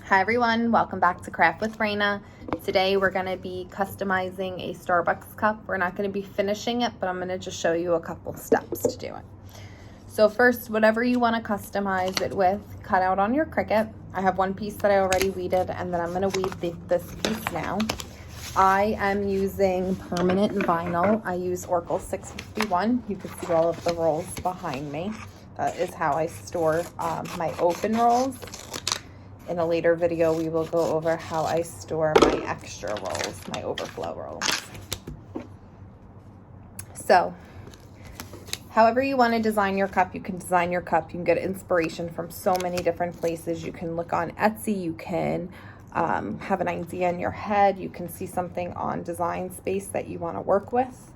Hi everyone, welcome back to Craft with Reyna. Today we're going to be customizing a Starbucks cup. We're not going to be finishing it, but I'm going to just show you a couple steps to do it. So first, whatever you want to customize it with, cut out on your Cricut. I have one piece that I already weeded, and then I'm going to weed this piece now. I am using permanent vinyl. I use Oracle 651. You can see all of the rolls behind me. That is how I store my open rolls. In a later video, we will go over how I store my extra rolls, my overflow rolls. So, however you want to design your cup, you can design your cup. You can get inspiration from so many different places. You can look on Etsy. You can have an idea in your head. You can see something on Design Space that you want to work with.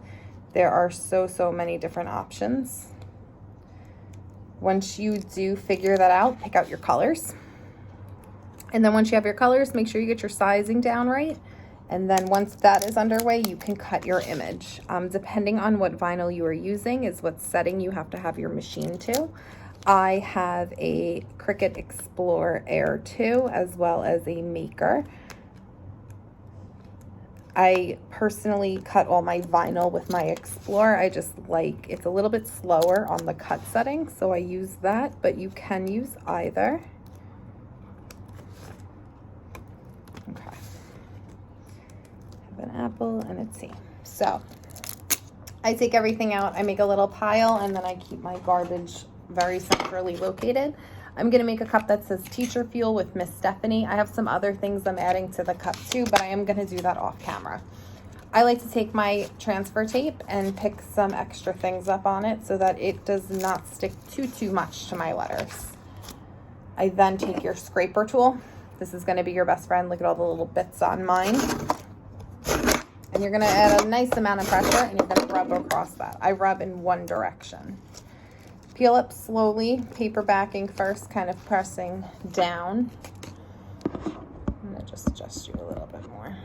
There are so many different options. Once you do figure that out, pick out your colors. And then once you have your colors, make sure you get your sizing down right. And then once that is underway, you can cut your image. Depending on what vinyl you are using is what setting you have to have your machine to. I have a Cricut Explorer Air 2 as well as a Maker. I personally cut all my vinyl with my Explorer. I just like, it's a little bit slower on the cut setting, so I use that, but you can use either. Okay. I have an apple and a T. So I take everything out, I make a little pile, and then I keep my garbage very centrally located. I'm going to make a cup that says Teacher Fuel with Miss Stephanie. I have some other things I'm adding to the cup too, but I am going to do that off camera. I like to take my transfer tape and pick some extra things up on it so that it does not stick too much to my letters. I then take your scraper tool. This is going to be your best friend. Look at all the little bits on mine. And you're going to add a nice amount of pressure and you're going to rub across that. I rub in one direction. Peel up slowly, paper backing first, kind of pressing down. I'm going to just adjust you a little bit more.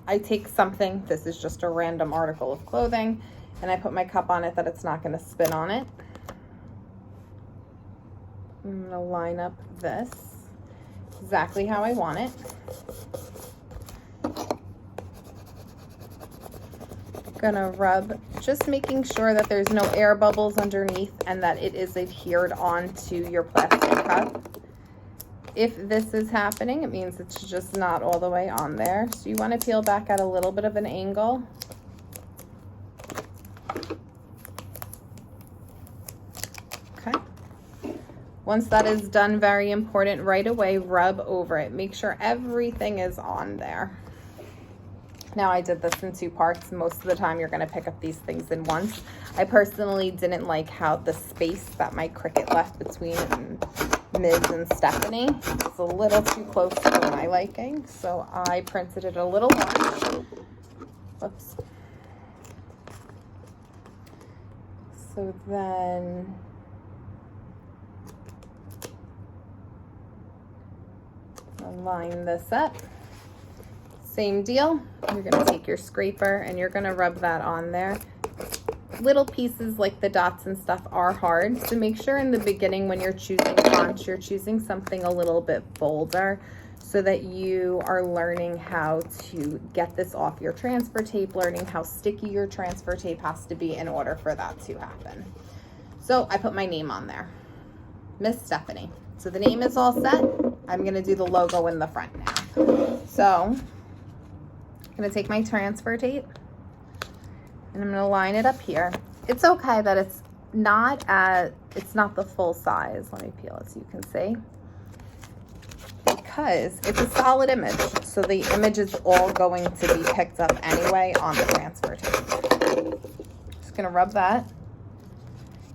I take something, this is just a random article of clothing, and I put my cup on it that it's not going to spin on it. I'm going to line up this exactly how I want it. Gonna rub, just making sure that there's no air bubbles underneath and that it is adhered onto your plastic cup. If this is happening, it means it's just not all the way on there. So you want to peel back at a little bit of an angle. Okay. Once that is done, very important, right away, rub over it. Make sure everything is on there. Now I did this in two parts. Most of the time you're going to pick up these things in once. I personally didn't like how the space that my Cricut left between Ms. and Stephanie. It's a little too close for my liking, so I printed it a little large. Whoops. So then I'll line this up. Same deal, you're going to take your scraper and you're going to rub that on there. Little pieces like the dots and stuff are hard, so make sure in the beginning when you're choosing fonts, you're choosing something a little bit bolder so that you are learning how to get this off your transfer tape, learning how sticky your transfer tape has to be in order for that to happen. So I put my name on there, Miss Stephanie. So the name is all set. I'm going to do the logo in the front now. So I'm going to take my transfer tape and I'm going to line it up here. It's okay that it's not the full size. Let me peel it so you can see. Because it's a solid image. So the image is all going to be picked up anyway on the transfer tape. Just going to rub that.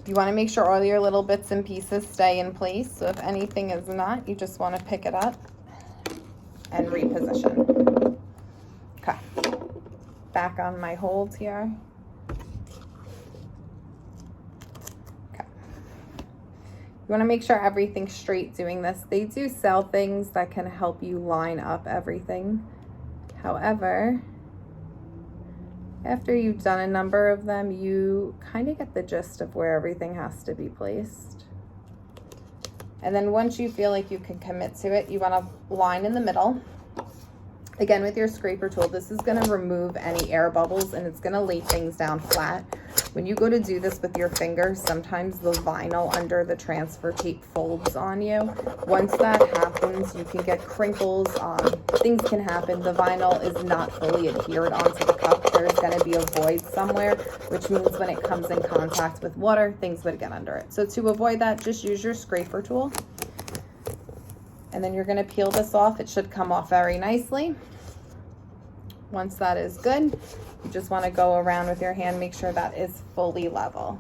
You want to make sure all your little bits and pieces stay in place. So if anything is not, you just want to pick it up and reposition. Okay, back on my hold here. Okay, you want to make sure everything's straight doing this. They do sell things that can help you line up everything. However, after you've done a number of them, you kind of get the gist of where everything has to be placed. And then once you feel like you can commit to it, you want to line in the middle. Again, with your scraper tool, this is going to remove any air bubbles and it's going to lay things down flat. When you go to do this with your fingers, sometimes the vinyl under the transfer tape folds on you. Once that happens, you can get crinkles. Things can happen. The vinyl is not fully adhered onto the cup. There's going to be a void somewhere, which means when it comes in contact with water, things would get under it. So to avoid that, just use your scraper tool. And then you're going to peel this off. It should come off very nicely. Once that is good, you just want to go around with your hand, make sure that is fully level.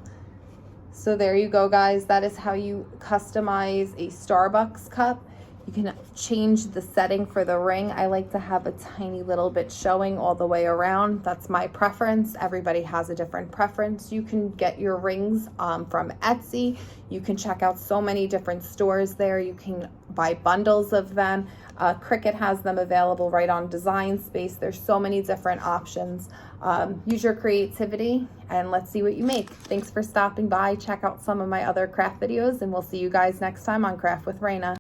So there you go, guys. That is how you customize a Starbucks cup. You can change the setting for the ring. I like to have a tiny little bit showing all the way around. That's my preference. Everybody has a different preference. You can get your rings from Etsy. You can check out so many different stores there. You can buy bundles of them. Cricut has them available right on Design Space. There's so many different options. Use your creativity and let's see what you make. Thanks for stopping by. Check out some of my other craft videos and we'll see you guys next time on Craft with Reyna.